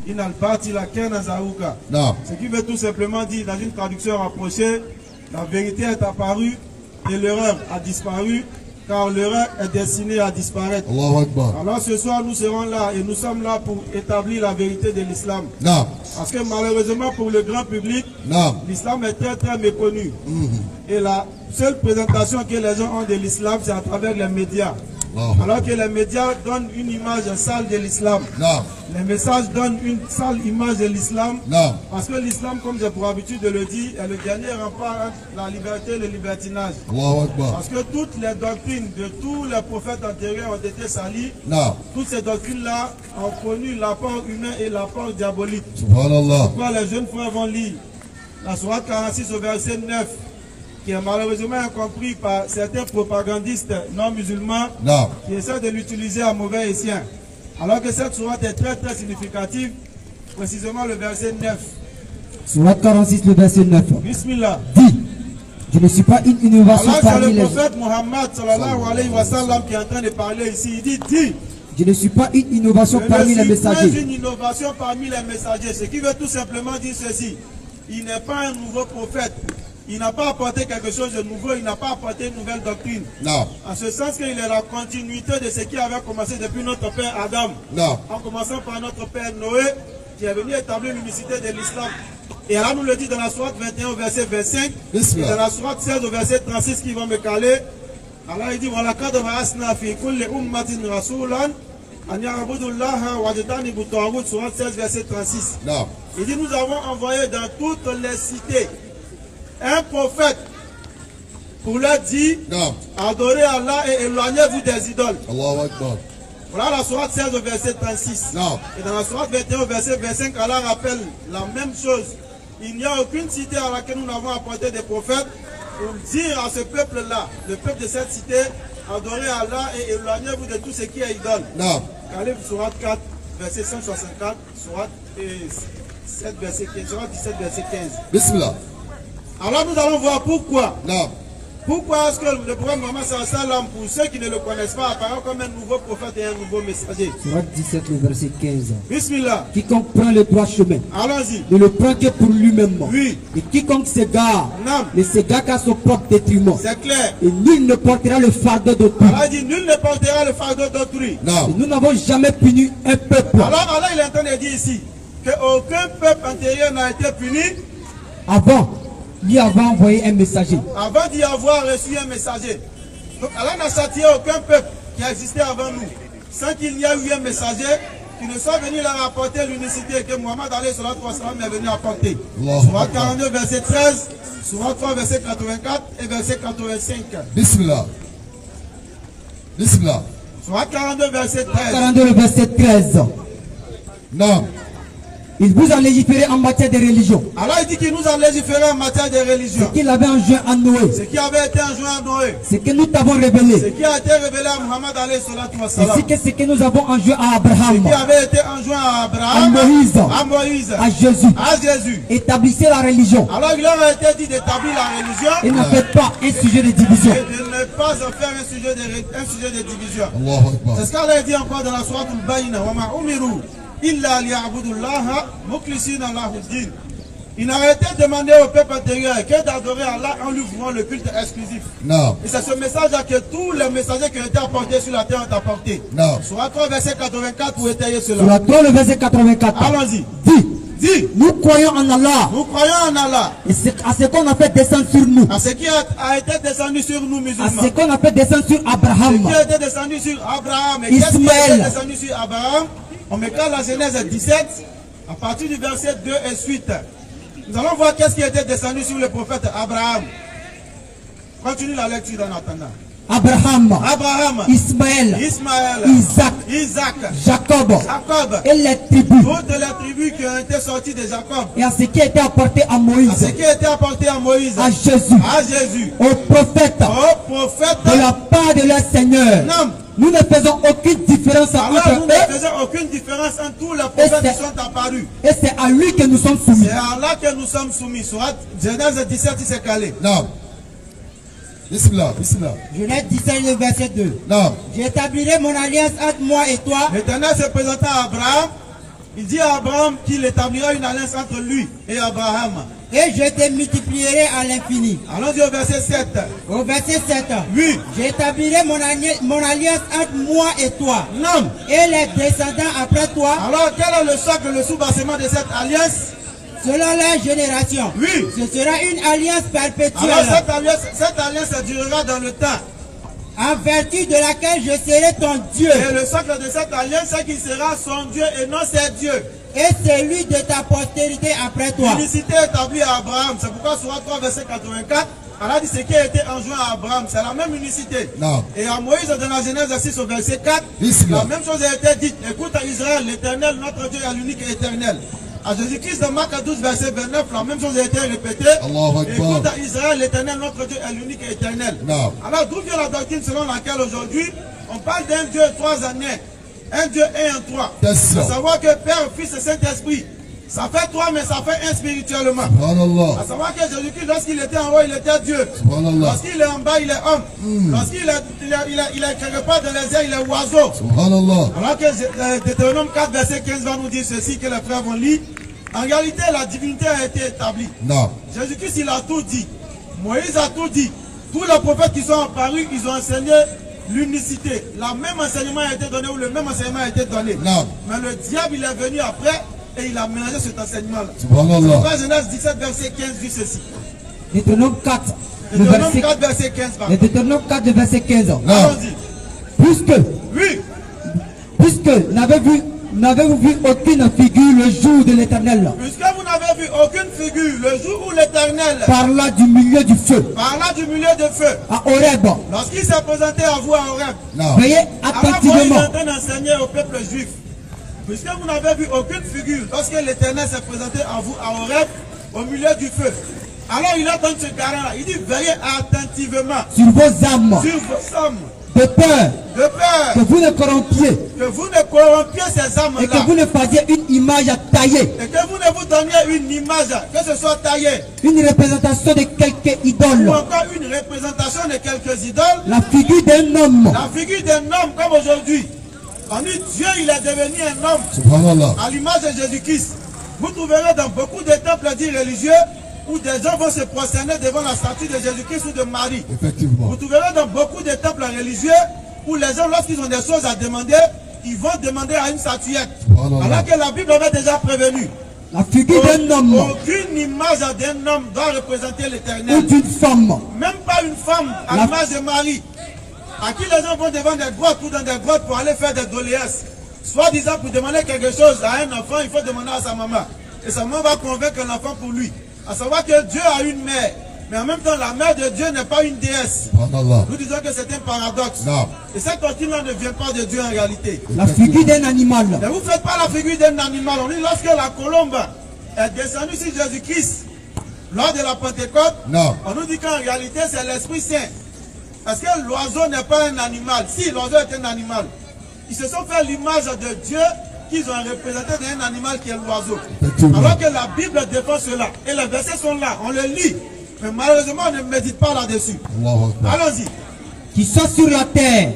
Ce qui veut tout simplement dire, dans une traduction rapprochée, la vérité est apparue et l'erreur a disparu, car l'erreur est destinée à disparaître. Alors ce soir, nous serons là et nous sommes là pour établir la vérité de l'islam. Parce que malheureusement pour le grand public, l'islam est très très méconnu. Et la seule présentation que les gens ont de l'islam, c'est à travers les médias. Alors que les médias donnent une image sale de l'islam. Les messages donnent une sale image de l'islam. Parce que l'islam, comme j'ai pour habitude de le dire, est le dernier rempart entre la liberté et le libertinage. Parce que toutes les doctrines de tous les prophètes antérieurs ont été salies. Toutes ces doctrines-là ont connu l'apport humain et l'apport diabolique. Pourquoi les jeunes frères vont lire la sourate 46 au verset 9, qui est malheureusement incompris par certains propagandistes non musulmans qui essaient de l'utiliser à mauvais escient. Alors que cette sourate est très très significative, précisément le verset 9. Sourate 46, le verset 9. Bismillah. Dit, je ne suis pas une innovation parmi les... C'est le prophète Muhammad sallallahu alayhi wa sallam qui est en train de parler ici. Il dit, je ne suis pas une innovation parmi les messagers. Je ne suis pas une innovation parmi les messagers. Ce qui veut tout simplement dire ceci. Il n'est pas un nouveau prophète. Il n'a pas apporté quelque chose de nouveau, il n'a pas apporté une nouvelle doctrine. En ce sens qu'il est la continuité de ce qui avait commencé depuis notre père Adam. En commençant par notre père Noé, qui est venu établir l'unicité de l'islam. Et Allah nous le dit dans la sourate 21 au verset 25, et dans la sourate 16 au verset 36 qui va me caler. Allah il dit, وَلَقَدْ بَعَثْنَا فِي كُلِّ أُمَّةٍ رَسُولًا أَنْ يَعْبُدُوا اللَّهَ وَاجْتَنِبُوا الطَّاغُوتَ, sourate 16 verset 36. Il dit, nous avons envoyé dans toutes les cités un prophète pour leur dire, adorez Allah et éloignez-vous des idoles. Voilà la sourate 16 au verset 36. Et dans la sourate 21 au verset 25, Allah rappelle la même chose. Il n'y a aucune cité à laquelle nous n'avons apporté des prophètes pour dire à ce peuple-là, le peuple de cette cité, adorez Allah et éloignez-vous de tout ce qui est idole. Caleb, sourate 4, verset 164, sourate 7, verset 15, sourate 17, verset 15. Bismillah. Alors nous allons voir pourquoi. Pourquoi est-ce que le prophète Mohammed sallallahu alayhi wa sallam, pour ceux qui ne le connaissent pas, apparaît comme un nouveau prophète et un nouveau messager. Sourate 17, le verset 15. Bismillah. Quiconque prend le droit chemin, allons-y, ne le prend que pour lui-même. Oui. Et quiconque s'égare, ne s'égare qu'à son propre détriment. C'est clair. Et nul ne portera le fardeau d'autrui. Allah dit, nul ne portera le fardeau d'autrui. Et nous n'avons jamais puni un peuple. Alors Allah il est en train de dire ici qu'aucun peuple antérieur n'a été puni avant d'y avoir envoyé un messager. Avant d'y avoir reçu un messager. Donc Allah n'a châtié aucun peuple qui a existé avant nous, sans qu'il y ait eu un messager qui ne soit venu leur apporter l'unicité que Muhammad alayhi salatu wa sallam est venu apporter. Sourate 42 verset 13, Sourate 3 verset 84 et verset 85. Bismillah. Bismillah. Sourate 42 verset 13. 42 verset 13. Non. Il vous a légiféré en matière de religion. Alors il dit qu'il nous a légiféré en matière de religion. Ce qu'il avait enjoint à Noé. Ce qui avait été enjoint à Noé. Ce que nous t'avons révélé. Ce qui a été révélé à Muhammad alayhi salatu wa sallam. Ainsi que ce que nous avons enjoint à Abraham. Ce qui avait été enjoint à Abraham. À Moïse. À Jésus. À Jésus. Établissez la religion. Alors il leur a été dit d'établir la religion. Et n'en faites pas un sujet de division. Et de ne pas en faire un sujet de division. C'est ce qu'Allah dit encore dans la sourate Al-Bayna. Wa ma umiru illa liya'budullaha mukhlisina lahu ad-din. Il n'a été demandé au peuple antérieur que d'adorer Allah en lui vouant le culte exclusif. Non. Et c'est ce message-là que tous les messagers qui ont été apportés sur la terre ont apporté. Non. Sourate 3 verset 84 pour étayer cela. Sourate 3 le verset 84. Allons-y. Dis, nous croyons en Allah. Nous croyons en Allah. Et à ce qu'on a fait descendre sur nous. À ce qui a été descendu sur nous musulmans. À ce qu'on a fait descendre sur Abraham. Ce qui a été descendu sur Abraham. Et Ismaël. qu'est-ce qui a été descendu sur Abraham? On me cale la Genèse 17, à partir du verset 2 et suite. Nous allons voir qu'est-ce qui a été descendu sur le prophète Abraham. Continue la lecture en attendant. Abraham, Ismaël, Isaac, Jacob, et les tribus. Toutes les tribus qui ont été sorties de Jacob. Et à ce qui a été apporté à Moïse. À ce qui a été apporté à Moïse. À Jésus. Aux prophètes. De la part de leur Seigneur. Non. Nous ne faisons aucune différence entre eux. Nous ne faisons aucune différence entre tous les prophètes qui sont apparus. Et c'est à lui que nous sommes soumis. C'est à Allah que nous sommes soumis. Soit Genèse 17, il s'est calé. Non. Bismillah, bismillah. Genèse 17, le verset 2. Non. J'établirai mon alliance entre moi et toi. L'Éternel se présenta à Abraham. Il dit à Abraham qu'il établira une alliance entre lui et Abraham. Et je te multiplierai à l'infini. Allons-y au verset 7. Au verset 7. Oui. J'établirai mon alliance entre moi et toi. Non. Et les descendants après toi. Alors quel est le socle, le sous-bassement de cette alliance? Selon la génération. Oui. Ce sera une alliance perpétuelle. Alors cette alliance durera dans le temps. En vertu de laquelle je serai ton Dieu. Et le socle de cette alliance, c'est qu'il sera son Dieu et non ses dieux. Et celui de ta postérité après toi. L'unicité établie à Abraham. C'est pourquoi sur 3 verset 84, elle a dit ce qui a été enjoint à Abraham. C'est la même unicité. Non. Et à Moïse, dans la Genèse 6 au verset 4, la même chose a été dite. Écoute à Israël, l'Éternel, notre Dieu est l'unique et éternel. À Jésus-Christ, dans Marc 12, verset 29, la même chose a été répétée. Écoute à Israël, l'Éternel, notre Dieu est l'unique et éternel. Non. Alors, d'où vient la doctrine selon laquelle aujourd'hui, on parle d'un Dieu trois années, un Dieu et un trois. À savoir que Père, Fils et Saint-Esprit, ça fait trois, mais ça fait un spirituellement. À savoir que Jésus-Christ, lorsqu'il était en haut, il était Dieu. Lorsqu'il est en bas, il est homme. Lorsqu'il est quelque part dans les airs, il est oiseau. Alors que Deutéronome 4, verset 15 va nous dire ceci, que les frères vont lire. En réalité, la divinité a été établie. Jésus-Christ, il a tout dit. Moïse a tout dit. Tous les prophètes qui sont apparus, ils ont enseigné l'unicité. Le même enseignement a été donné ou le même enseignement a été donné. Mais le diable, il est venu après et il a mélangé cet enseignement-là. Genèse 17, verset 15 dit ceci. Deutéronome 4. Deutéronome 4, verset 15. Deutéronome 4, verset 15. Allons-y. Puisque n'avez-vous vu aucune figure le jour de l'Éternel? Puisque vous n'avez vu aucune figure le jour où l'Éternel parla du milieu du feu. Parla du milieu du feu. À Horeb. Lorsqu'il s'est présenté à vous à Horeb. Veillez attentivement. Alors, il est en train d'enseigner au peuple juif. Puisque vous n'avez vu aucune figure lorsque l'Éternel s'est présenté à vous à Horeb au milieu du feu. Alors il attend ce garant-là. Il dit veillez attentivement. Sur vos âmes. Sur vos âmes. De peur que vous ne corrompiez. Que vous ne corrompiez ces âmes-là. Et que vous ne fassiez une image taillée. Et que vous ne vous donniez une image, que ce soit taillé. Une représentation de quelques idoles. Ou encore une représentation de quelques idoles. La figure d'un homme. La figure d'un homme comme aujourd'hui. On dit Dieu, il est devenu un homme. À l'image de Jésus-Christ. Vous trouverez dans beaucoup de temples dits religieux où des gens vont se prosterner devant la statue de Jésus-Christ ou de Marie. Effectivement. Vous trouverez dans beaucoup de temples religieux où les gens, lorsqu'ils ont des choses à demander, ils vont demander à une statuette. Alors que la Bible avait déjà prévenu. La figure d'un homme. Aucune image d'un homme doit représenter l'Éternel. Ou d'une femme. Même pas une femme à l'image de Marie. À qui les gens vont devant des grottes ou dans des grottes pour aller faire des doléances. Soit disant pour demander quelque chose à un enfant, il faut demander à sa maman. Et sa maman va convaincre l'enfant pour lui. À savoir que Dieu a une mère. Mais en même temps, la mère de Dieu n'est pas une déesse. Nous disons que c'est un paradoxe. Et cette doctrine-là ne vient pas de Dieu en réalité. La figure d'un animal. Ne vous faites pas la figure d'un animal. On dit lorsque la colombe est descendue sur Jésus-Christ lors de la Pentecôte, on nous dit qu'en réalité c'est l'Esprit Saint. Parce que l'oiseau n'est pas un animal. Si l'oiseau est un animal, ils se sont fait l'image de Dieu qu'ils ont représenté d'un animal qui est l'oiseau. Alors que la Bible défend cela. Et les versets sont là, on les lit. Mais malheureusement, on ne médite pas là-dessus. Allons-y. Qui sont sur la terre.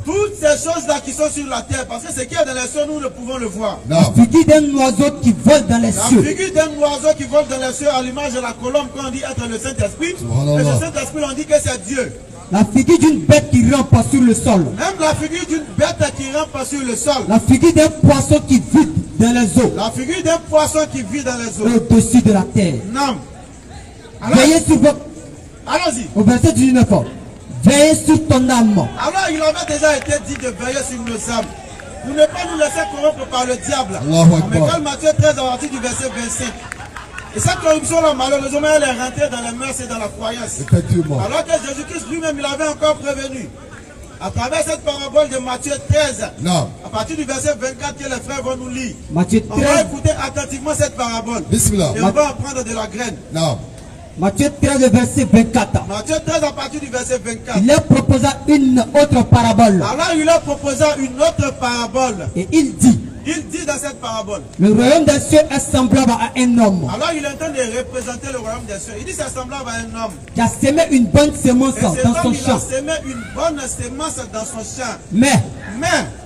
Toutes ces choses-là qui sont sur la terre, parce que ce qui est dans les cieux, nous ne pouvons le voir. La figure d'un oiseau qui vole dans les cieux. La figure d'un oiseau qui vole dans les cieux à l'image de la colombe qu'on dit être le Saint-Esprit. Et le Saint-Esprit, on dit que c'est Dieu. La figure d'une bête qui rampe sur le sol. Même la figure d'une bête qui rampe sur le sol. La figure d'un poisson qui vit dans les eaux. La figure d'un poisson qui vit dans les eaux. Au-dessus de la terre. Non. Veillez sur votre... Allons-y. Au verset 19. Veillez sur ton âme. Alors il avait déjà été dit de veiller sur nos âmes. Pour ne pas nous laisser corrompre par le diable. On met Matthieu 13 à partir du verset 25. Et cette corruption-là, malheureusement, elle est rentrée dans les mœurs et dans la croyance. Effectivement. Alors que Jésus-Christ lui-même, il avait encore prévenu. À travers cette parabole de Matthieu 13, à partir du verset 24 que les frères vont nous lire. Matthieu 13. On va écouter attentivement cette parabole. Bismillah. Et on va apprendre de la graine. Matthieu 13, verset 24. Matthieu 13 à partir du verset 24. Il leur proposa une autre parabole. Alors il leur proposa une autre parabole. Et il dit. Il dit dans cette parabole. Le royaume des cieux est semblable à un homme. Alors il est en train de représenter le royaume des cieux. Il dit c'est semblable à un homme. Qui a semé une bonne semence dans son champ. Il a semé une bonne semence dans son champ. Mais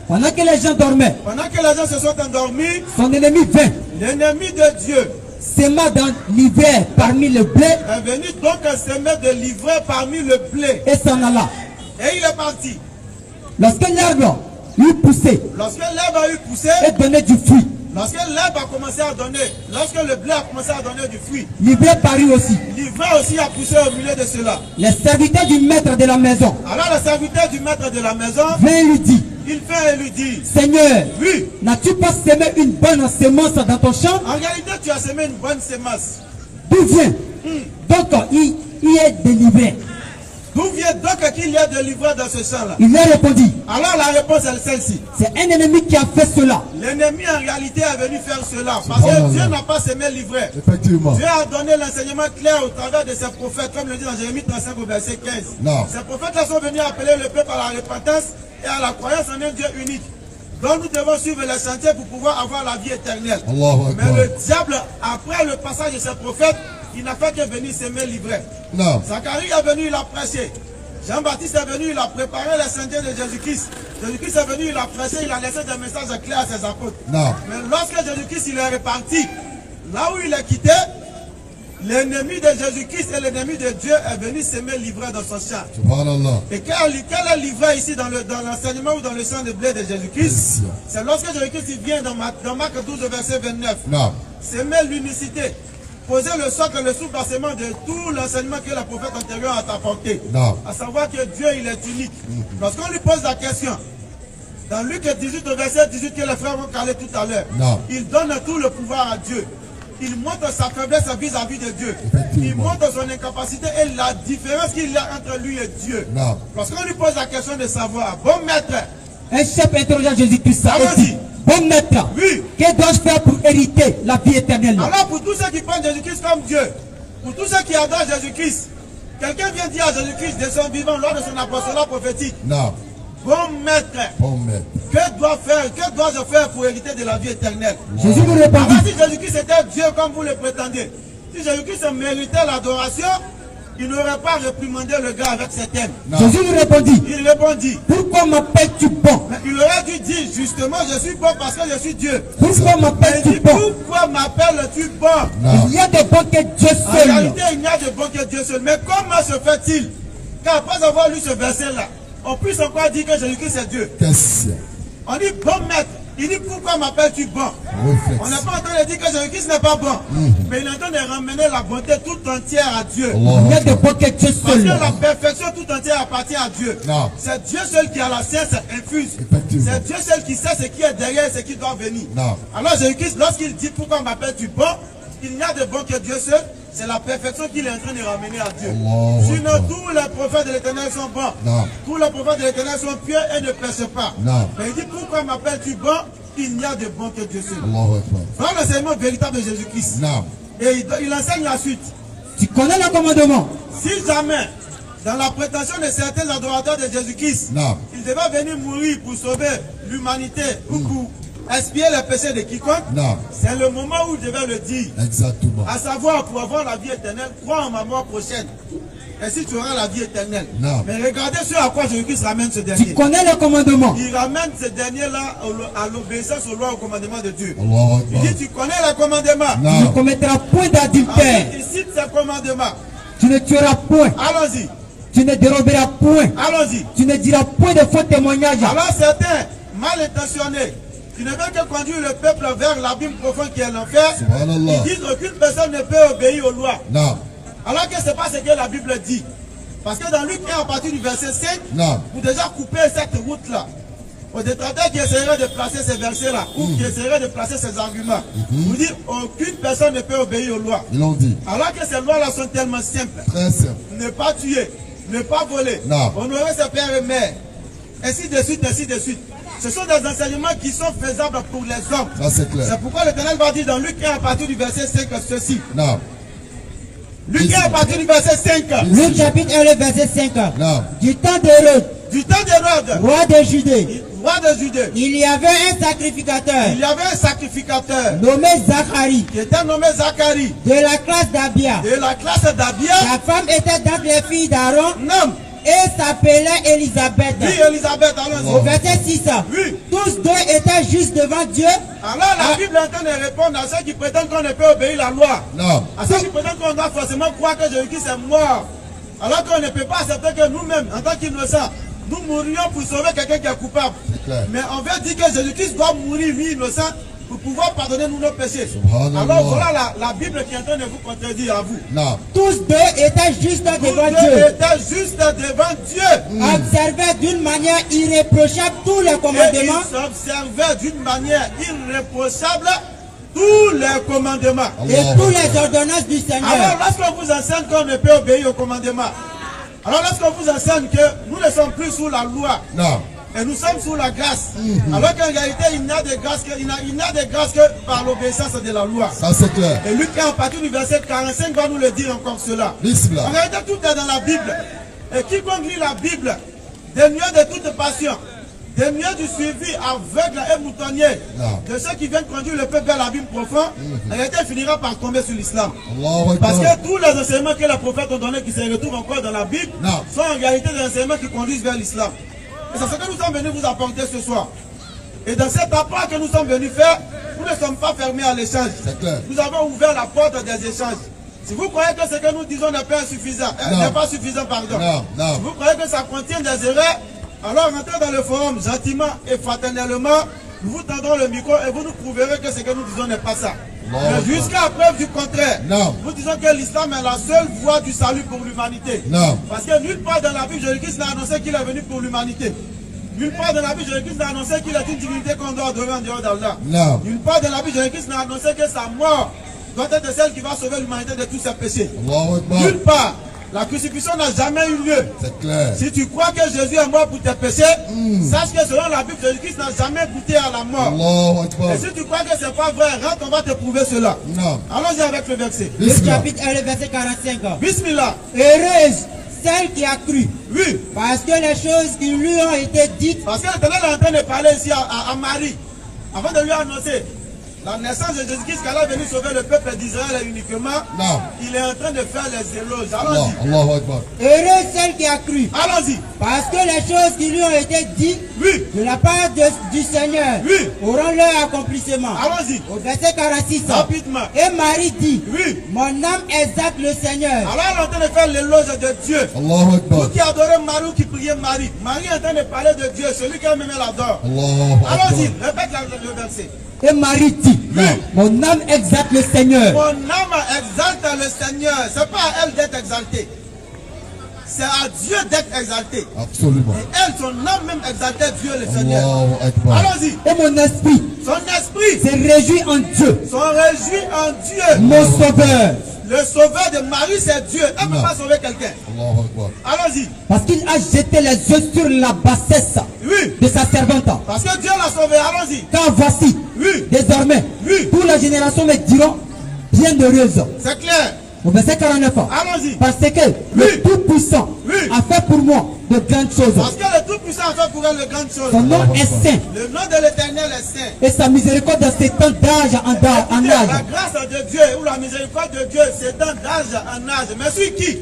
Pendant que les gens dormaient, pendant que les gens se sont endormis, son ennemi vint. L'ennemi de Dieu sema dans l'hiver parmi le blé. Est venu donc semer de l'ivraie parmi le blé. Et s'en alla. Et il est parti. Lorsque l'herbe eut poussé. Lorsque l'herbe a eu poussé. Et donné du fruit. Lorsque l'herbe a commencé à donner. Lorsque le blé a commencé à donner du fruit. L'ivraie parut aussi. L'ivraie aussi a poussé au milieu de cela. Les serviteurs du maître de la maison. Alors le serviteur du maître de la maison. Vint et lui dit. Il fait et lui dit. Seigneur. Oui. N'as-tu pas semé une bonne semence dans ton champ? En réalité, tu as semé une bonne semence. D'où vient? Donc, il est délivré. D'où vient donc qu'il y a de l'ivraie dans ce champ-là? Il leur répondit. Alors la réponse est celle-ci. C'est un ennemi qui a fait cela. L'ennemi en réalité est venu faire cela. Parce que Dieu n'a pas semé l'ivraie. Effectivement. Dieu a donné l'enseignement clair au travers de ses prophètes, comme le dit dans Jérémie 35 au verset 15. Non. Ces prophètes-là sont venus appeler le peuple à la repentance et à la croyance en un Dieu unique. Donc nous devons suivre les sentiers pour pouvoir avoir la vie éternelle. Mais le diable, après le passage de ces prophètes, il n'a fait que venir s'aimer l'ivraie. Zacharie est venu, il a prêché. Jean-Baptiste est venu, il a préparé les sentiers de Jésus-Christ. Jésus-Christ est venu, il a prêché, il a laissé des messages clairs à ses apôtres. Mais lorsque Jésus-Christ il est reparti, là où il est quitté, l'ennemi de Jésus-Christ et l'ennemi de Dieu est venu s'aimer l'ivraie dans son champ. Et quel est l'ivraie ici dans l'enseignement ou dans le sang de blé de Jésus-Christ? C'est lorsque Jésus-Christ vient dans Marc 12 verset 29. S'aimer l'unicité. Poser le socle, le sous-bassement de tout l'enseignement que le prophète antérieur a apporté. À savoir que Dieu il est unique. Lorsqu'on lui pose la question, dans Luc 18 au verset 18 que les frères vont caler tout à l'heure, il donne tout le pouvoir à Dieu. Il montre sa faiblesse vis-à-vis de Dieu. Il montre son incapacité et la différence qu'il y a entre lui et Dieu. Lorsqu'on lui pose la question de savoir, bon maître, un chef interrogea Jésus-Christ. Allons-y. Bon maître, oui. Que dois-je faire pour hériter la vie éternelle? Alors pour tous ceux qui prennent Jésus-Christ comme Dieu, pour tous ceux qui adorent Jésus-Christ, quelqu'un vient dire à Jésus-Christ de son vivant lors de son apostolat prophétique. Bon maître, que dois-je faire pour hériter de la vie éternelle? Jésus nous répondit. Alors si Jésus-Christ était Dieu comme vous le prétendez, si Jésus-Christ méritait l'adoration, il n'aurait pas réprimandé le gars avec ses thèmes. Jésus lui répondit. Il répondit. Pourquoi m'appelles-tu bon? Mais il aurait dû dire justement, je suis bon parce que je suis Dieu. Pourquoi m'appelles-tu bon? Pourquoi m'appelles-tu bon? Il y a de bons que Dieu seul. En réalité, il n'y a de bons que Dieu seul. Mais comment se fait-il qu'après avoir lu ce verset-là, on puisse encore dire que Jésus-Christ est Dieu? On dit bon maître. Il dit pourquoi m'appelles-tu bon? On n'est pas en train de dire que Jésus-Christ n'est pas bon. Mais il est en train de ramener la bonté tout entière à Dieu. Il y a de bons que Dieu seul. Parce que la perfection tout entière appartient à Dieu. C'est Dieu seul qui a la science infuse. C'est Dieu seul qui sait ce qui est derrière et ce qui doit venir. Alors Jésus-Christ, lorsqu'il dit pourquoi m'appelles-tu bon, il n'y a de bon que Dieu seul. C'est la perfection qu'il est en train de ramener à Dieu. Sinon, tous les prophètes de l'Éternel sont bons. Tous les prophètes de l'Éternel sont pieux et ne pêchent pas. Mais il dit, pourquoi m'appelles-tu bon? Il n'y a de bon que Dieu seul. Voilà l'enseignement véritable de Jésus-Christ. Et il enseigne la suite. Tu connais le commandement. Si jamais, dans la prétention de certains adorateurs de Jésus-Christ, il devait venir mourir pour sauver l'humanité ou pour expier les péchés de quiconque, c'est le moment où il devait le dire. Exactement. À savoir, pour avoir la vie éternelle, crois en ma mort prochaine. Et si tu auras la vie éternelle. Mais regardez ce à quoi Jésus-Christ ramène ce dernier. Tu connais le commandement. Il ramène ce dernier-là à l'obéissance aux lois, au commandement de Dieu. Il dit, tu connais le commandement. Tu ne commettras point d'adultère. Il cite ce commandement. Tu ne tueras point. Allons-y. Tu ne déroberas point. Allons-y. Tu ne diras point de faux témoignages. Alors certains, mal intentionnés, qui ne veulent que conduire le peuple vers l'abîme profond qui est l'enfer, ils disent qu'aucune personne ne peut obéir aux lois. Alors que ce n'est pas ce que la Bible dit. Parce que dans Luc 1, à partir du verset 5, vous déjà coupez cette route-là. Aux détracteurs qui essaieraient de placer ces versets-là, ou qui essaieraient de placer ces arguments, vous dites aucune personne ne peut obéir aux lois. Ils l'ont dit. Alors que ces lois-là sont tellement simples. Très simple. Ne pas tuer, ne pas voler, honorer ses pères et mères, ainsi de suite, ainsi de suite. Ce sont des enseignements qui sont faisables pour les hommes. Ça c'est clair. C'est pourquoi l'Éternel va dire dans Luc 1 à partir du verset 5 ceci. Luc 1 à partir du verset 5. Luc chapitre 1, le verset 5. Du temps d'Hérode. Du temps d'Hérode. Roi de Judée. Roi de Judée. Il y avait un sacrificateur. Il y avait un sacrificateur. Nommé Zacharie. Qui était nommé Zacharie. De la classe d'Abia. De la classe d'Abia. Sa femme était d'entre les filles d'Aaron. Non. Et s'appelait Élisabeth. Oui, Élisabeth, allons-y. Au verset 6. Oui. Tous deux étaient justes devant Dieu. Alors la Bible est en train de répondre à ceux qui prétendent qu'on ne peut obéir la loi. Non. À ceux qui prétendent qu'on doit forcément croire que Jésus-Christ est mort. Alors qu'on ne peut pas accepter que nous-mêmes, en tant qu'innocents, nous mourions pour sauver quelqu'un qui est coupable. Mais on veut dire que Jésus-Christ doit mourir, lui, innocent, pour pouvoir pardonner nous nos péchés. Alors voilà la Bible qui est en train de vous contredire à vous. Non. Tous deux étaient justes devant Dieu. Tous deux étaient justes devant Dieu. Observaient d'une manière irréprochable tous les commandements. Et ils observaient d'une manière irréprochable tous les commandements. Et toutes les ordonnances du Seigneur. Alors lorsqu'on vous enseigne qu'on ne peut obéir aux commandements, alors lorsqu'on vous enseigne que nous ne sommes plus sous la loi, Non. et nous sommes sous la grâce, alors qu'en réalité il n'y a de grâce que par l'obéissance de la loi. Ça c'est clair. Et Luc 1 à partir du verset 45 va nous le dire encore cela. Bismillah. En réalité tout est dans la Bible. Et quiconque lit la Bible, dénué de toute passion, dénué du suivi aveugle et moutonnier de ceux qui viennent conduire le peuple vers l'abîme profond, en réalité finira par tomber sur l'islam. Parce que tous les enseignements que les prophètes ont donnés qui se retrouvent encore dans la Bible sont en réalité des enseignements qui conduisent vers l'islam. Et c'est ce que nous sommes venus vous apporter ce soir. Et dans cet apport que nous sommes venus faire, nous ne sommes pas fermés à l'échange. Nous avons ouvert la porte des échanges. Si vous croyez que ce que nous disons n'est pas suffisant, si vous croyez que ça contient des erreurs, alors rentrez dans le forum gentiment et fraternellement. Nous vous tendrons le micro et vous nous prouverez que ce que nous disons n'est pas ça. Mais jusqu'à preuve du contraire, nous disons que l'islam est la seule voie du salut pour l'humanité. Parce que nulle part dans la Bible, Jésus-Christ n'a annoncé qu'il est venu pour l'humanité. Nulle part dans la Bible, Jésus-Christ n'a annoncé qu'il est une divinité qu'on doit adorer en dehors d'Allah. Nulle part dans la Bible, Jésus-Christ n'a annoncé que sa mort doit être celle qui va sauver l'humanité de tous ses péchés. Nulle part. La crucifixion n'a jamais eu lieu. C'est clair. Si tu crois que Jésus est mort pour tes péchés, sache que selon la Bible, Jésus-Christ n'a jamais goûté à la mort. Et si tu crois que ce n'est pas vrai, rentre, on va te prouver cela. Allons-y avec le verset. Le chapitre 1, le verset 45. Bismillah. Heureuse celle qui a cru. Oui. Parce que les choses qui lui ont été dites. Parce que l'Éternel est en train de parler ici à Marie. Avant de lui annoncer la naissance de Jésus-Christ, qu'elle a venu sauver le peuple d'Israël uniquement, il est en train de faire les éloges. Allons-y. Heureuse celle qui a cru. Allons-y. Parce que les choses qui lui ont été dites de la part du Seigneur auront leur accomplissement. Allons-y. Au verset 46. Rapidement. Et Marie dit, mon âme exalte le Seigneur. Alors elle est en train de faire l'éloge de Dieu. Vous qui adorez Marie ou qui priez Marie, Marie est en train de parler de Dieu, celui qui elle-même adore. Allons-y, répète le verset. Et Marie dit, mon âme exalte le Seigneur. Mon âme exalte le Seigneur. Ce n'est pas à elle d'être exaltée. C'est à Dieu d'être exalté. Absolument. Et elle, son âme même exaltait Dieu le Seigneur. Allons-y. Et mon esprit. Son esprit. Se réjouit en Dieu. Se réjouit en Dieu. Mon sauveur. Le sauveur de Marie, c'est Dieu. Elle ne peut pas sauver quelqu'un. Allons-y. Parce qu'il a jeté les yeux sur la bassesse de sa servante. Parce que Dieu l'a sauvé. Allons-y. Car voici, désormais, toutes les générations me diront bienheureuse. C'est clair. Au verset 49. Allons-y. Parce que le Tout-Puissant a fait pour moi de grandes choses. Parce que le Tout-Puissant a fait pour elle de grandes choses. Son nom est saint. Le nom de l'Éternel est saint. Et sa miséricorde s'étend d'âge en âge. La grâce de Dieu ou la miséricorde de Dieu s'étend d'âge en âge. Mais sur qui?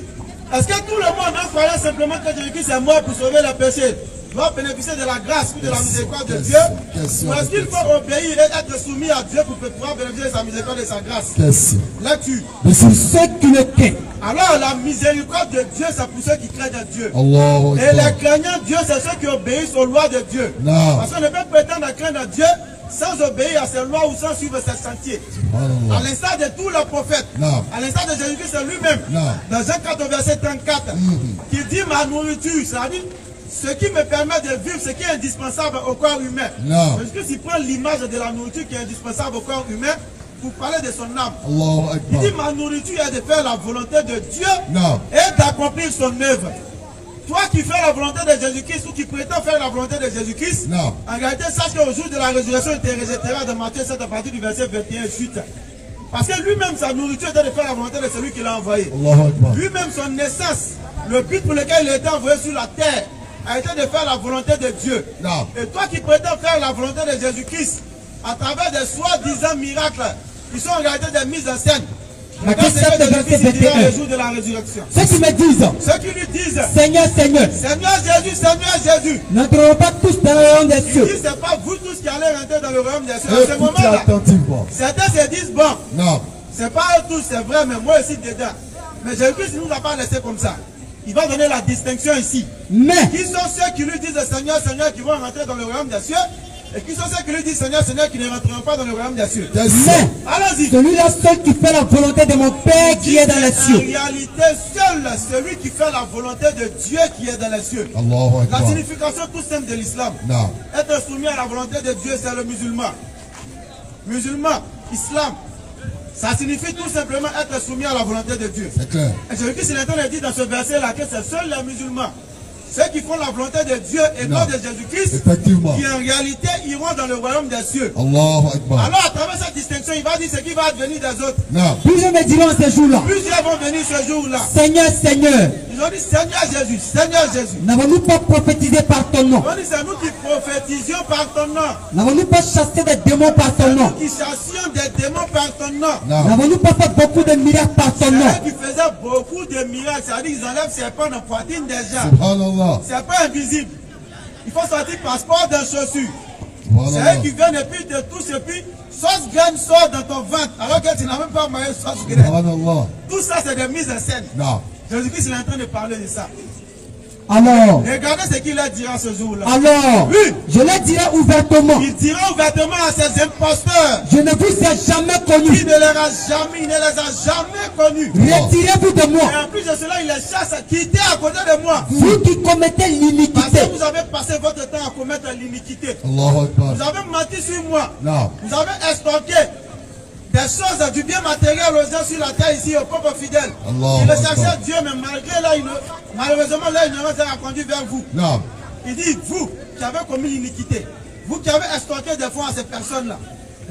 Est-ce que tout le monde, en croyant simplement que Jésus-Christ est mort pour sauver les péchés, doit bénéficier de la grâce ou de la miséricorde de Dieu? Ou est-ce qu'il faut obéir et être soumis à Dieu pour pouvoir bénéficier de sa miséricorde et de sa grâce? Là-dessus. Mais pour ceux qui le craignent. Alors la miséricorde de Dieu, c'est pour ceux qui craignent Dieu. Et les craignants Dieu, c'est ceux qui obéissent aux lois de Dieu. Parce qu'on ne peut prétendre craindre Dieu sans obéir à ses lois ou sans suivre ses sentiers. À l'instar de tous les prophètes, à l'instar de Jésus-Christ lui-même, dans Jean 4 verset 34, qui dit ma nourriture, c'est-à-dire ce qui me permet de vivre, ce qui est indispensable au corps humain. Jésus-Christ il prend l'image de la nourriture qui est indispensable au corps humain pour parler de son âme. Il dit ma nourriture est de faire la volonté de Dieu et d'accomplir son œuvre. Toi qui fais la volonté de Jésus-Christ ou qui prétends faire la volonté de Jésus-Christ, en réalité, sache qu'au jour de la résurrection, il te rejettera de Matthieu 7 à partir du verset 21 et suite. Parce que lui-même, sa nourriture était de faire la volonté de celui qui l'a envoyé. Lui-même, son naissance, le but pour lequel il a été envoyé sur la terre, a été de faire la volonté de Dieu. Et toi qui prétends faire la volonté de Jésus-Christ, à travers des soi-disant miracles, qui sont en réalité des mises en scène, Matthieu 7, verset 21. Le jour de la résurrection. Ceux qui me disent, Ceux qui lui disent, Seigneur, Seigneur, Seigneur Jésus, n'entreront pas tous dans le royaume des il cieux. dit, c'est pas vous tous qui allez rentrer dans le royaume des cieux. À ce Écoutez moment-là, attentivement. certains se disent, bon, Non. c'est pas eux tous, c'est vrai, mais moi aussi dedans. Mais Jésus-Christ ne nous a pas laissé comme ça. Il va donner la distinction ici. Mais, Qui sont ceux qui lui disent Seigneur, Seigneur, qui vont rentrer dans le royaume des cieux? Et qui sont ceux qui lui disent Seigneur, Seigneur, qui ne rentreront pas dans le royaume des cieux? mais, Allons-y. celui-là seul qui fait la volonté de mon Père qui est dans les En cieux. réalité, seul celui qui fait la volonté de Dieu qui est dans les cieux. Allahu La Akbar. signification tout simple de l'islam. Non. Être soumis à la volonté de Dieu, c'est le musulman. Musulman, islam, ça signifie tout simplement être soumis à la volonté de Dieu. C'est clair. Et Jésus-Christ il est en train de dire dans ce verset-là que c'est seuls les musulmans, ceux qui font la volonté de Dieu et non de Jésus-Christ, Effectivement. qui en réalité iront dans le royaume des cieux. Allahu Akbar. Alors à travers cette distinction, il va dire ce qui va advenir des autres. Non. Plusieurs me diront ce jour-là, Plusieurs vont venir ce jour-là. Seigneur, Seigneur, Ils ont dit Seigneur Jésus, Seigneur Jésus. n'avons-nous pas prophétisé par ton nom? On dit c'est nous qui prophétisions par ton nom. N'avons-nous pas chassé des démons par ton C'est nom? nous qui chassions des démons par ton nom. Non. N'avons-nous pas fait beaucoup de miracles par ton C'est nom? eux qui faisaient beaucoup de miracles. C'est-à-dire qu'ils enlèvent ses pas dans la poitrine des gens. Subhanallah. C'est pas invisible. Il faut sortir passeport d'un chaussure. C'est Subhanallah. eux qui viennent et puis de tous et puis sauce graine sort dans ton ventre alors que tu n'as même pas moyen de sauce graine. Subhanallah. Tout ça c'est des mises en scène. Non. Jésus-Christ il est en train de parler de ça. Alors, Regardez ce qu'il leur dira ce jour-là. alors, Oui. je le dirai ouvertement, Il dira ouvertement à ces imposteurs. je ne vous ai jamais Il connu. ne les a jamais connus. Retirez-vous de Et moi, en plus de cela, il les chasse à quitter à côté de moi. vous qui commettez Parce l'iniquité. que vous avez passé votre temps à commettre l'iniquité. Allahu Akbar. Vous avez menti sur moi. Non. Vous avez estorqué des choses, du bien matériel aux gens sur la terre ici, au peuple fidèle. Allah Il le Akbar. cherchait Dieu, mais malgré là, malheureusement, là, ignorance a conduit vers vous. Non. Il dit, vous qui avez commis l'iniquité, vous qui avez estorqué des fonds à ces personnes-là,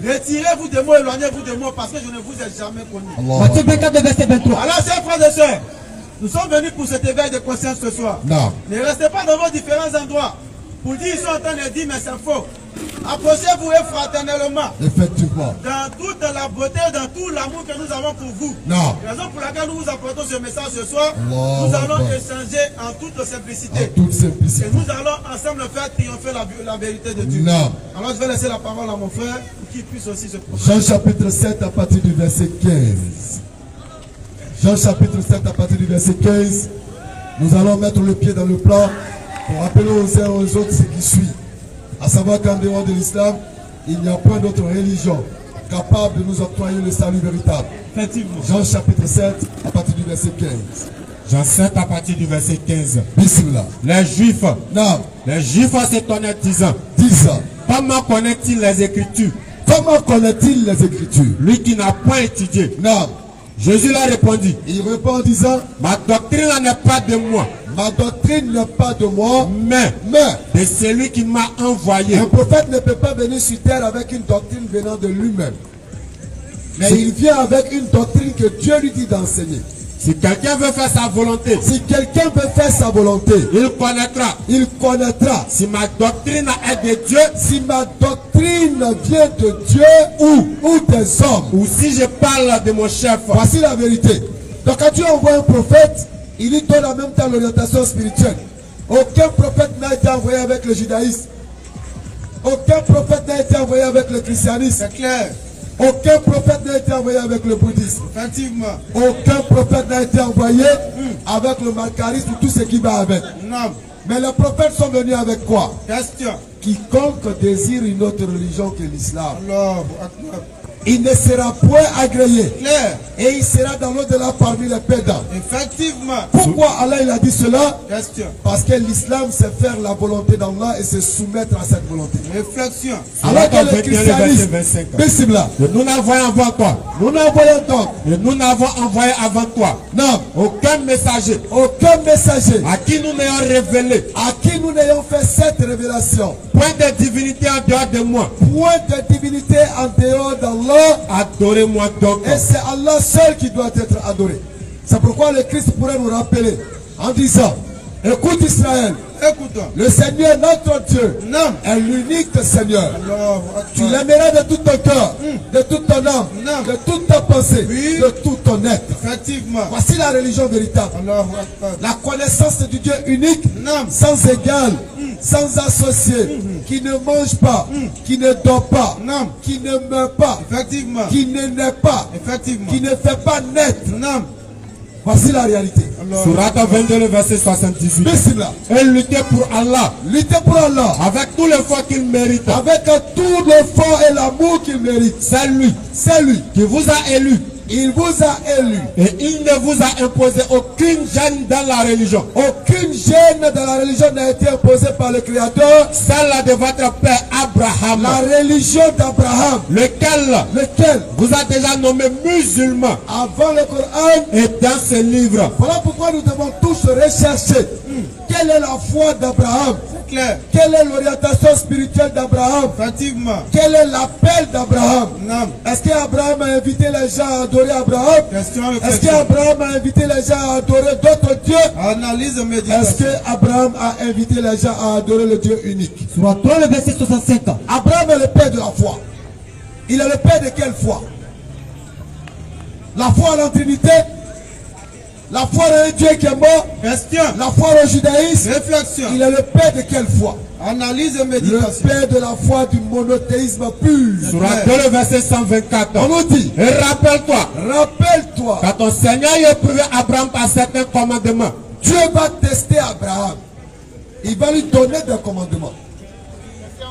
retirez-vous de moi, éloignez-vous de moi, parce que je ne vous ai jamais connu. Allahu Matthieu Akbar. 24, verset 23. Alors, chers frères et sœurs, nous sommes venus pour cet éveil de conscience ce soir. Non. Ne restez pas dans vos différents endroits pour dire ils sont en train de dire, mais c'est faux. Approchez-vous et fraternellement. Effectivement. Dans toute la beauté, dans tout l'amour que nous avons pour vous. Non. Raison pour laquelle nous vous apportons ce message ce soir. Allah Nous allons Akbar. échanger en toute simplicité. En toute Et simplicité. nous allons ensemble faire triompher la vérité de Dieu. Non. Alors je vais laisser la parole à mon frère pour qu'il puisse aussi se prononcer. Jean chapitre 7 à partir du verset 15. Jean chapitre 7 à partir du verset 15. Nous allons mettre le pied dans le plat pour rappeler aux uns et aux autres ce qui suit. À savoir qu'en dehors de l'islam, il n'y a point d'autre religion capable de nous octroyer le salut véritable. Effectivement. Jean chapitre 7 à partir du verset 15. Jean 7 à partir du verset 15. Bismillah. Les Juifs Non. s'étonnaient disant, 10 ans. comment connaît-il les Écritures, Comment connaît-il les Écritures? lui qui n'a point étudié? Non. Jésus leur répondit, Il répond en disant, ma doctrine n'est pas de moi, ma doctrine n'est pas de moi, mais mais de celui qui m'a envoyé. un prophète ne peut pas venir sur terre avec une doctrine venant de lui-même. Mais il vient avec une doctrine que Dieu lui dit d'enseigner. Si quelqu'un veut faire sa volonté, Si quelqu'un veut faire sa volonté, il connaîtra. il connaîtra. Si ma doctrine est de Dieu, Si ma doctrine vient de Dieu ou des hommes, ou si je parle de mon chef, voici la vérité. Donc quand tu envoies un prophète, il lui donne en même temps l'orientation spirituelle. Aucun prophète n'a été envoyé avec le judaïsme. Aucun prophète n'a été envoyé avec le christianisme. C'est clair. Aucun prophète n'a été envoyé avec le bouddhisme. Effectivement. Aucun prophète n'a été envoyé avec le marcarisme ou tout ce qui va avec. Non. Mais les prophètes sont venus avec quoi? Question. Quiconque désire une autre religion que l'islam, Allah Akbar. il ne sera point agréé Clair. et il sera dans l'au-delà parmi les pédants. Effectivement. Pourquoi Allah il a dit cela? Question. Parce que l'islam c'est faire la volonté d'Allah et se soumettre à cette volonté. Réflexion. Alors que le 21, christianisme, verset 25. bismillah, que nous n'avons avant toi, nous n'envoyons donc, et nous n'avons envoyé avant toi non, aucun messager aucun messager à qui nous n'ayons révélé à qui nous n'ayons fait cette révélation. point de divinité en dehors de moi. Point de divinité en dehors d'Allah. Adorez-moi donc. Et c'est Allah seul qui doit être adoré. C'est pourquoi le Christ pourrait nous rappeler en disant, Écoute Israël. Écoute. Le Seigneur notre Dieu est l'unique Seigneur. Tu l'aimeras de tout ton cœur, de toute ton âme, de toute ta pensée, de tout ton être. Effectivement. Voici la religion véritable. La connaissance du Dieu unique, sans égal, sans associé, qui ne mange pas, qui ne dort pas, qui ne meurt pas, effectivement, qui ne naît pas, effectivement, qui ne fait pas naître. Voici la réalité. Sourate 22, le verset 78. Bismillah. Et lutter pour Allah. Lutter pour Allah. Avec tout l'effort qu'il mérite. Avec tout l'effort et l'amour qu'il mérite. C'est lui. C'est lui qui vous a élu. Il vous a élu. Et il ne vous a imposé aucune gêne dans la religion. Aucune gêne dans la religion n'a été imposée par le Créateur. Celle de votre père Abraham. La religion d'Abraham. Lequel vous a déjà nommé musulman. Avant le Coran. Et dans ce livre. Voilà pourquoi nous devons tous rechercher. Quelle est la foi d'Abraham? Claire. Quelle est l'orientation spirituelle d'Abraham? Effectivement. Quel est l'appel d'Abraham? Est-ce qu'Abraham a invité les gens à adorer Abraham? Est-ce qu'Abraham a invité les gens à adorer d'autres dieux? Analyse et méditation. Est-ce qu'Abraham a invité les gens à adorer le Dieu unique? Soit 3 le verset 65. Abraham est le père de la foi. Il est le père de quelle foi? La foi à la Trinité? La foi à un Dieu qui est mort? Question. La foi au judaïsme? Réflexion. Il est le père de quelle foi? Analyse et méditation. Le père de la foi du monothéisme pur. Sourate le verset 124. On nous dit. Et rappelle-toi. Rappelle-toi. Quand ton Seigneur a éprouvé Abraham par certains commandements. Dieu va tester Abraham. Il va lui donner des commandements.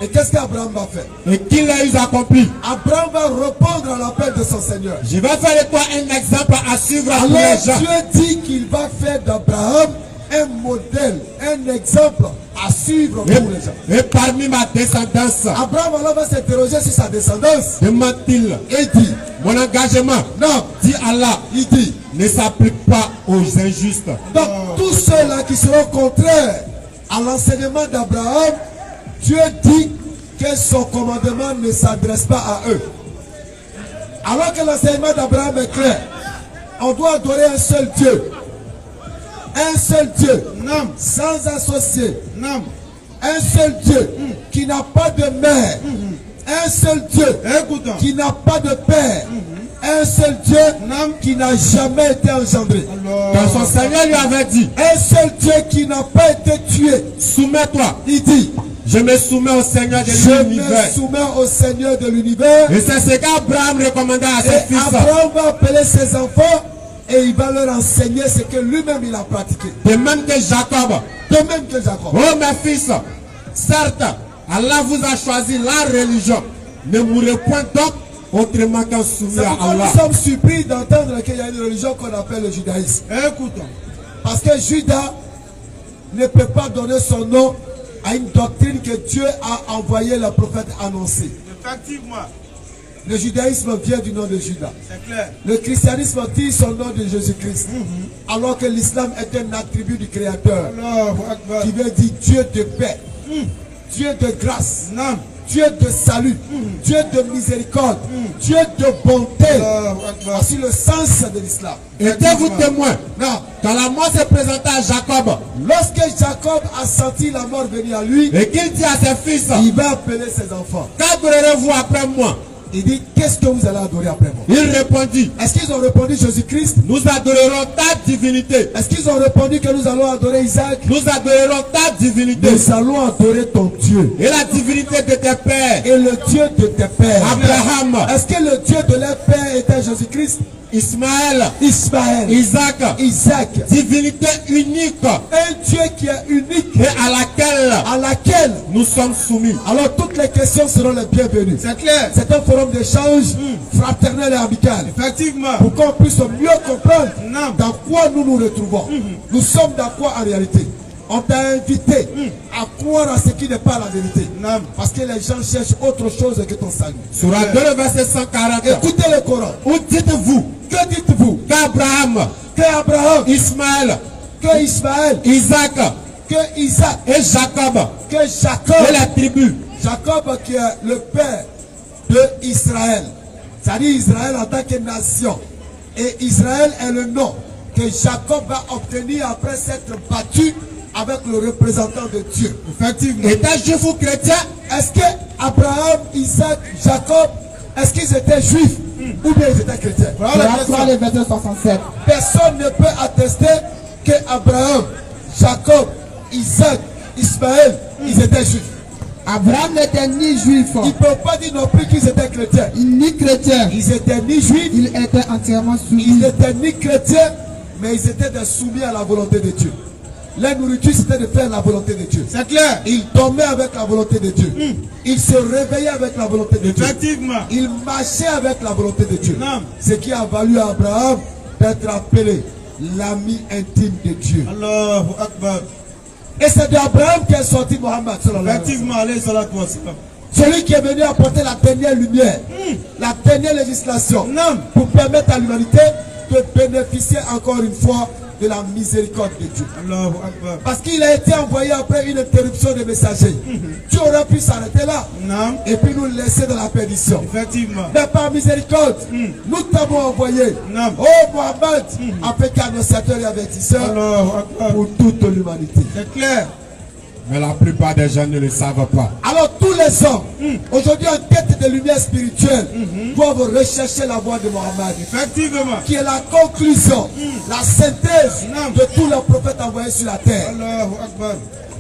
Et qu'est-ce qu'Abraham va faire? Et qu'il a eu accompli. Abraham va répondre à l'appel de son Seigneur. Je vais faire de toi un exemple à suivre à tous les gens. Dieu dit qu'il va faire d'Abraham un modèle, un exemple à suivre pour les gens. Et parmi ma descendance. Abraham alors va s'interroger sur sa descendance. Demande-t-il. Et dit. Mon engagement. Non. Dit Allah. Il dit. Ne s'applique pas aux injustes. Donc tous ceux-là qui seront contraires à l'enseignement d'Abraham, Dieu dit que son commandement ne s'adresse pas à eux. Alors que l'enseignement d'Abraham est clair. On doit adorer un seul Dieu. Un seul Dieu. Non. Sans associé. Non. Un seul Dieu qui n'a pas de mère. Un seul Dieu qui n'a pas de père. Un seul Dieu qui n'a jamais été engendré. Quand son Seigneur lui avait dit. Un seul Dieu qui n'a pas été tué. Soumets-toi. Il dit. Je me soumets au Seigneur de l'univers. Je me soumets au Seigneur de l'univers. Et c'est ce qu'Abraham recommanda à ses fils. Abraham va appeler ses enfants et il va leur enseigner ce que lui-même il a pratiqué. De même que Jacob. De même que Jacob. Oh mes fils, certes, Allah vous a choisi la religion. Ne mourrez point donc autrement qu'en soumis à Allah. Nous sommes surpris d'entendre qu'il y a une religion qu'on appelle le judaïsme. Écoutons. Parce que Judas ne peut pas donner son nom à une doctrine que Dieu a envoyé le prophète annoncer. Effectivement. Le judaïsme vient du nom de Judas. C'est clair. Le christianisme tire son nom de Jésus-Christ. Alors que l'islam est un attribut du Créateur. Qui veut dire Dieu de paix. Dieu de grâce. Dieu de salut. Dieu de miséricorde. Dieu de bonté. Voici le sens de l'islam. Étiez-vous témoin? Non. Quand la mort s'est présentée à Jacob. Lorsque Jacob a senti la mort venir à lui. Et qu'il dit à ses fils. Il va appeler ses enfants. Qu'adorerez-vous après moi? Il dit, qu'est-ce que vous allez adorer après moi? Il répondit. Est-ce qu'ils ont répondu Jésus-Christ? Nous adorerons ta divinité. Est-ce qu'ils ont répondu que nous allons adorer Isaac? Nous adorerons ta divinité. Nous allons adorer ton Dieu. Et la divinité de tes pères. Et le Dieu de tes pères. Abraham. Est-ce que le Dieu de leurs pères était Jésus-Christ? Ismaël. Isaac. Divinité unique. Un Dieu qui est unique. Et à laquelle nous sommes soumis. Alors toutes les questions seront les bienvenues. C'est clair. C'est un forum d'échange fraternel et amical. Effectivement. Pour qu'on puisse mieux comprendre dans quoi nous nous retrouvons. Nous sommes dans quoi en réalité? On t'a invité à croire à ce qui n'est pas la vérité. Parce que les gens cherchent autre chose que ton salut. Sourate 2, le verset 140. Écoutez le Coran. Où dites-vous? Que dites-vous? Qu'Abraham, Ismaël, Isaac, et Jacob, et la tribu. Jacob qui est le père de Israël. C'est-à-dire Israël en tant que nation. Et Israël est le nom que Jacob va obtenir après s'être battu avec le représentant de Dieu. Effectivement. Étant juif ou chrétien, est-ce que Abraham, Isaac, Jacob, est-ce qu'ils étaient juifs ou bien ils étaient chrétiens? Voilà le verset 67. Personne ne peut attester que Abraham, Jacob, Isaac, Ismaël, ils étaient juifs. Abraham n'était ni juif. Ils ne peuvent pas dire non plus qu'ils étaient chrétiens. Ni chrétien. Ils étaient ni juifs. Ils étaient entièrement soumis. Ils n'étaient ni chrétiens, mais ils étaient soumis à la volonté de Dieu. La nourriture, c'était de faire la volonté de Dieu. C'est clair. Ils dormaient avec la volonté de Dieu. Ils se réveillaient avec la volonté de Dieu. Effectivement. Ils marchaient avec la volonté de Dieu. Non. Ce qui a valu à Abraham d'être appelé l'ami intime de Dieu. Allahu Akbar. Et c'est d'Abraham qu'est sorti Mohammed. Effectivement, alayhi salatu wa salam. Celui qui est venu apporter la dernière lumière, la dernière législation, Non. pour permettre à l'humanité de bénéficier encore une fois de la miséricorde de Dieu. Allahu Akbar. Parce qu'il a été envoyé après une interruption des messagers. Tu aurais pu s'arrêter là Non. et puis nous laisser dans la perdition. Effectivement. Mais par miséricorde, nous t'avons envoyé. Non. Oh Mohammed, après qu'annonciateur et avertisseur Allahu Akbar. pour toute l'humanité. C'est clair. mais la plupart des gens ne le savent pas. Alors tous les hommes, aujourd'hui en quête de lumière spirituelle, doivent rechercher la voie de Mohammed. Effectivement. Qui est la conclusion, la synthèse de tous les prophètes envoyés sur la terre. Allahu Akbar.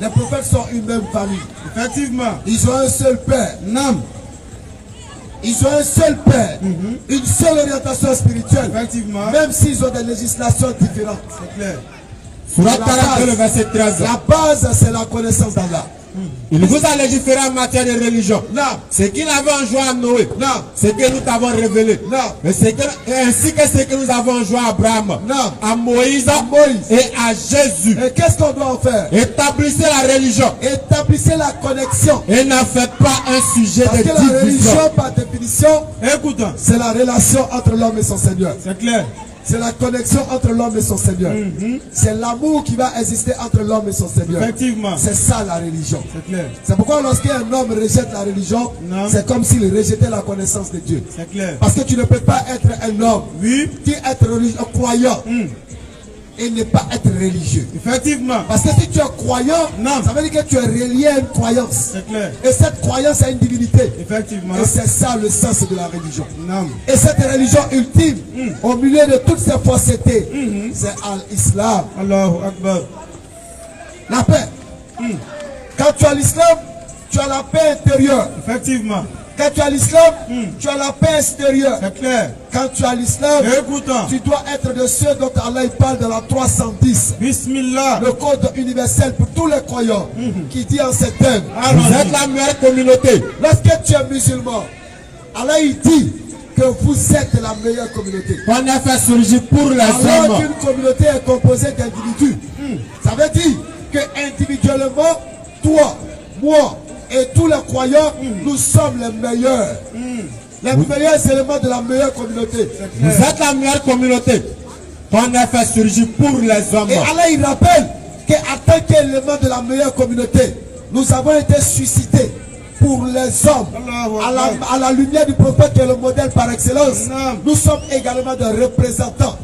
Les prophètes sont une même famille. Effectivement. Ils ont un seul père. Non. Ils ont un seul père. Une seule orientation spirituelle. Effectivement. Même s'ils ont des législations différentes. C'est clair. Surat 42, le verset 13. La base, c'est la connaissance d'Allah. Il vous a légiféré en matière de religion. Non. Ce qu'il avait enjoint à Noé. Non. Ce que nous t'avons révélé. Non. Mais ainsi que ce que nous avons enjoint à Abraham. Non. À Moïse. Moïse. Et à Jésus. Et qu'est-ce qu'on doit en faire? Établissez la religion. Établissez la connexion. Et n'en faites pas un sujet Parce de que la division. religion, par définition, Écoute. c'est la relation entre l'homme et son Seigneur. C'est clair. C'est la connexion entre l'homme et son Seigneur. C'est l'amour qui va exister entre l'homme et son Seigneur. Effectivement. C'est ça la religion. C'est clair. C'est pourquoi lorsqu'un homme rejette la religion, c'est comme s'il rejetait la connaissance de Dieu. C'est clair. Parce que tu ne peux pas être un homme, Oui. qui être croyant et ne pas être religieux. Effectivement. Parce que si tu es croyant, ça veut dire que tu es relié à une croyance. C'est clair. Et cette croyance a une divinité. Effectivement. Et c'est ça le sens de la religion. Non. Et cette religion ultime, au milieu de toutes ces faussetés, c'est l'islam. Allahu Akbar. La paix. Quand tu as l'islam, tu as la paix intérieure. Effectivement. Quand tu as l'islam, tu as la paix extérieure. C'est clair. Quand tu as l'islam, Écoutons. tu dois être de ceux dont Allah il parle dans la 310. Bismillah. Le code universel pour tous les croyants qui dit en ces termes. Vous êtes la meilleure communauté. Lorsque tu es musulman, Allah il dit que vous êtes la meilleure communauté. Qu'on a fait surgir pour les Alors hommes. qu'une communauté est composée d'individus. Ça veut dire que individuellement, toi, moi et tous les croyants, nous sommes les meilleurs. Les meilleurs éléments de la meilleure communauté. Vous êtes la meilleure communauté. Qu'on a fait surgir pour les hommes. Et Allah il rappelle qu'en tant qu'élément de la meilleure communauté, nous avons été suscités pour les hommes. À la lumière du prophète qui est le modèle par excellence. Nous sommes également des représentants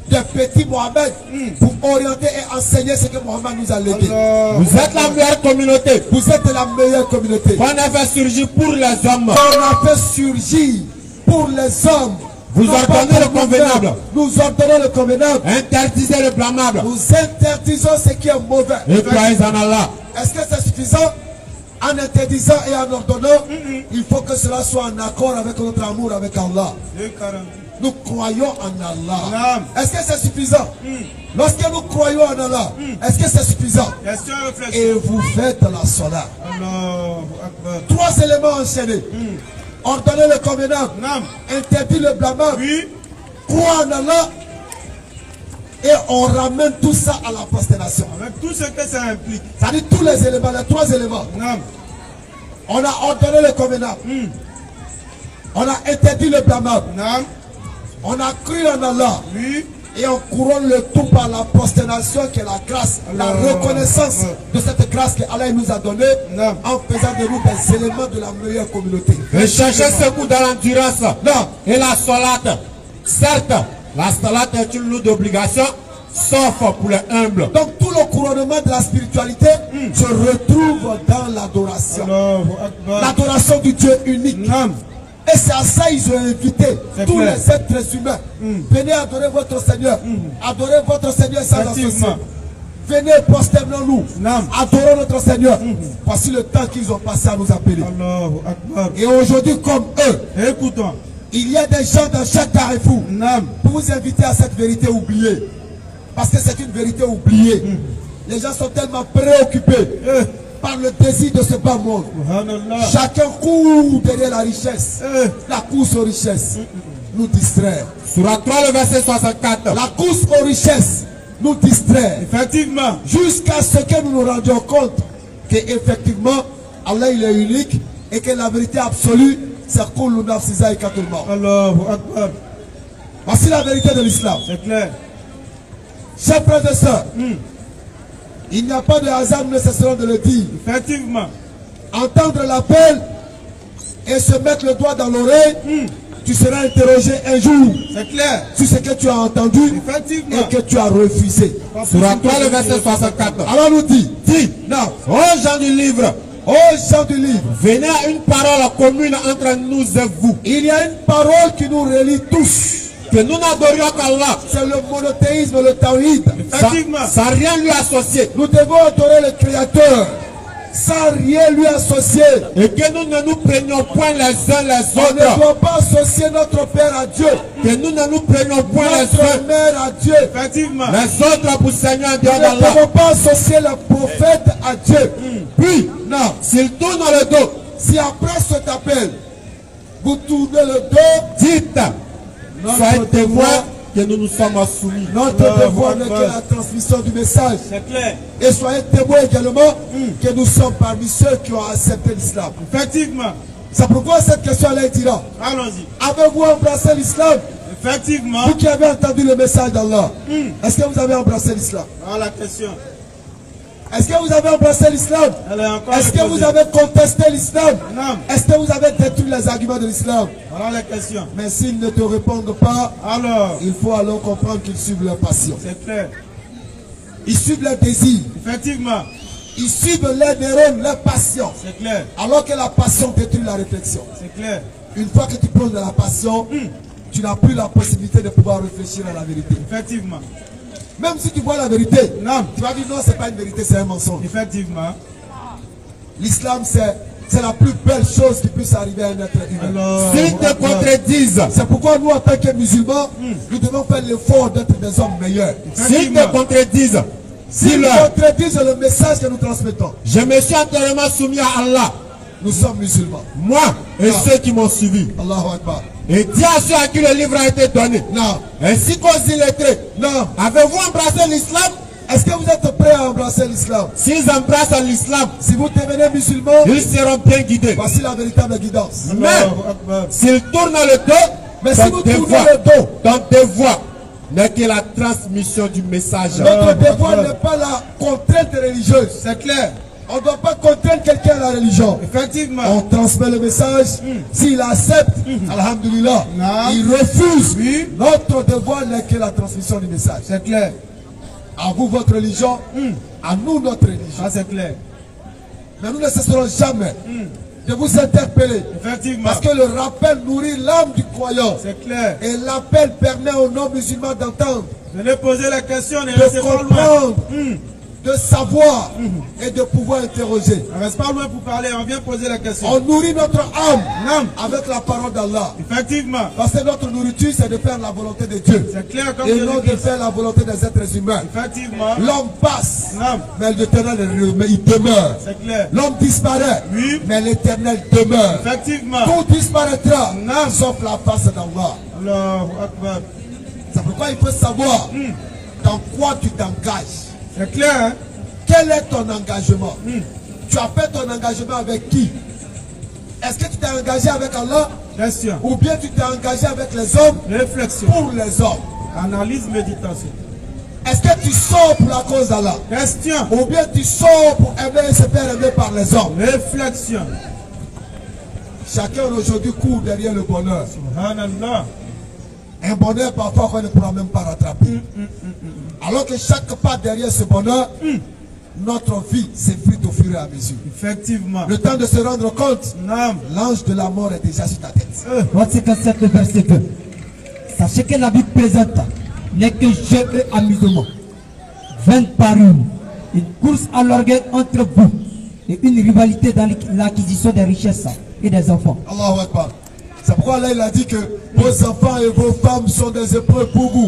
de petit Mohammed pour orienter et enseigner ce que Mohammed nous a légué. Vous êtes la meilleure communauté. Vous êtes la meilleure communauté. Qu'on a fait surgir pour les hommes. On a fait surgir pour les hommes. Vous ordonnez le convenable. Nous ordonnons le convenable. Interdisez le blâmable. Nous interdisons ce qui est mauvais. Et croyez en Allah. Est-ce que c'est suffisant? En interdisant et en ordonnant, il faut que cela soit en accord avec notre amour avec Allah. Nous croyons en Allah. Est-ce que c'est suffisant? Lorsque nous croyons en Allah, est-ce que c'est suffisant? Et vous faites la salat. 3 éléments enchaînés. Ordonner le convenable, interdire le blâmable, croire en Allah, et on ramène tout ça à la prosternation. Avec tout ce que ça implique. C'est-à-dire tous les éléments, les 3 éléments. On a ordonné le convenable. On a interdit le blâmable. On a cru en Allah. Et on couronne le tout par la prosternation qui est la grâce, la reconnaissance de cette grâce que Allah nous a donnée en faisant de nous des éléments de la meilleure communauté. Et cherchez ce goût dans l'endurance. Et la salate. Certes, la salate est une lourde obligation, sauf pour les humbles. Donc tout le couronnement de la spiritualité se retrouve dans l'adoration. L'adoration du Dieu unique. Et c'est à ça qu'ils ont invité tous les êtres humains. Venez adorer votre Seigneur. Adorez votre Seigneur sans associer. Venez, prosternons-nous. Adorons notre Seigneur. Voici le temps qu'ils ont passé à nous appeler. Et aujourd'hui, comme eux, écoutons. Il y a des gens dans chaque carrefour pour vous inviter à cette vérité oubliée. Parce que c'est une vérité oubliée. Les gens sont tellement préoccupés par le désir de ce bas monde. Chacun court derrière la richesse. La course aux richesses nous distrait. Surat 3, le verset 64. La course aux richesses nous distrait. Effectivement. Jusqu'à ce que nous nous rendions compte qu'effectivement, Allah il est unique et que la vérité absolue, c'est Koulou Nafsiza et Katulma. Voici la vérité de l'islam. C'est clair. Chers frères et sœurs, il n'y a pas de hasard, nous ne cesserons de le dire. Effectivement. Entendre l'appel et se mettre le doigt dans l'oreille, tu seras interrogé un jour. C'est clair. Sur ce que tu as entendu et que tu as refusé. Surat 3, le verset 64. Alors nous dit, non, ô gens du livre, venez à une parole commune entre nous et vous. Il y a une parole qui nous relie tous. Que nous n'adorions qu'Allah. C'est le monothéisme, le tawhid. Sans rien lui associer. Nous devons adorer le Créateur sans rien lui associer. Et que nous ne nous prenions point les uns les autres. On ne doit pas associer notre Père à Dieu. Que nous ne nous prenions point notre mère à Dieu. Effectivement. Les autres pour Seigneur Dieu d'Allah. Nous ne devons pas associer le prophète à Dieu. Puis, non, s'il tourne le dos, si après cet appel, vous tournez le dos, dites, soyez témoins que nous nous sommes soumis. Notre devoir n'est que la transmission du message. C'est clair. Et soyez témoins également que nous sommes parmi ceux qui ont accepté l'islam. Effectivement. C'est pourquoi cette question est dira. Allons-y. Avez-vous embrassé l'islam? Effectivement. Vous qui avez entendu le message d'Allah, est-ce que vous avez embrassé l'islam? Voilà la question. Est-ce que vous avez embrassé l'islam? Est-ce que vous avez contesté l'islam? Non. Est-ce que vous avez détruit les arguments de l'islam? Voilà la question. Mais s'ils ne te répondent pas, alors il faut alors comprendre qu'ils suivent leur passion. C'est clair. Ils suivent leur désir. Effectivement. Ils suivent leurs neurones, leur passion. C'est clair. Alors que la passion détruit la réflexion. C'est clair. Une fois que tu prends de la passion, tu n'as plus la possibilité de pouvoir réfléchir à la vérité. Effectivement. Même si tu vois la vérité, non, tu vas dire non, c'est pas une vérité, c'est un mensonge. Effectivement. L'islam, c'est la plus belle chose qui puisse arriver à un être humain. S'ils te contredisent, c'est pourquoi nous, en tant que musulmans, nous devons faire l'effort d'être des hommes meilleurs. S'ils te contredisent, s'ils contredisent le message que nous transmettons, je me suis entièrement soumis à Allah. Nous sommes musulmans. Moi et ceux qui m'ont suivi. Allahu Akbar. Et dis à ceux à qui le livre a été donné. Non. Ainsi qu'aux illettrés. Non. Avez-vous embrassé l'islam? Est-ce que vous êtes prêts à embrasser l'islam? S'ils embrassent l'islam, si vous devenez musulmans, ils seront bien guidés. Voici la véritable guidance. Mais s'ils tournent le dos, mais si vous tournez le dos, ton devoir n'est que la transmission du message. Notre devoir n'est pas la contrainte religieuse. C'est clair. On ne doit pas contraindre quelqu'un à la religion. Effectivement. On transmet le message. S'il accepte, alhamdulillah. Il refuse. Notre devoir n'est que la transmission du message. C'est clair. À vous votre religion, à nous notre religion. Ah, c'est clair. Mais nous ne cesserons jamais de vous interpeller. Effectivement. Parce que le rappel nourrit l'âme du croyant. C'est clair. Et l'appel permet aux non-musulmans d'entendre. De poser la question et de comprendre. De savoir et de pouvoir interroger. On reste pas loin pour parler, on vient poser la question. On nourrit notre âme avec la parole d'Allah. Effectivement. Parce que notre nourriture, c'est de faire la volonté de Dieu. C'est clair comme et non de faire la volonté des êtres humains. Effectivement. L'homme passe, mais l'éternel il demeure. C'est clair. L'homme disparaît, mais l'éternel demeure. Effectivement. Tout disparaîtra, sauf la face d'Allah. Allahu Akbar. C'est pourquoi il faut savoir dans quoi tu t'engages. C'est clair, hein? Quel est ton engagement? Tu as fait ton engagement avec qui? Est-ce que tu t'es engagé avec Allah? Question. Ou bien tu t'es engagé avec les hommes? Réflexion. Pour les hommes. Analyse, méditation. Est-ce que tu sors pour la cause d'Allah? Question. Ou bien tu sors pour aimer et se faire aimer par les hommes? Réflexion. Chacun aujourd'hui court derrière le bonheur. Subhanallah. Un bonheur parfois qu'on ne pourra même pas rattraper. Alors que chaque pas derrière ce bonheur, notre vie s'effrite au fur et à mesure. Effectivement. Le temps de se rendre compte, l'ange de la mort est déjà sur ta tête. Voici le verset 2. Sachez que la vie présente n'est que jeu et amusement. 20 par une course à l'orgueil entre vous et une rivalité dans l'acquisition des richesses et des enfants. Allahu Akbar. C'est pourquoi là il a dit que vos enfants et vos femmes sont des épreuves pour vous.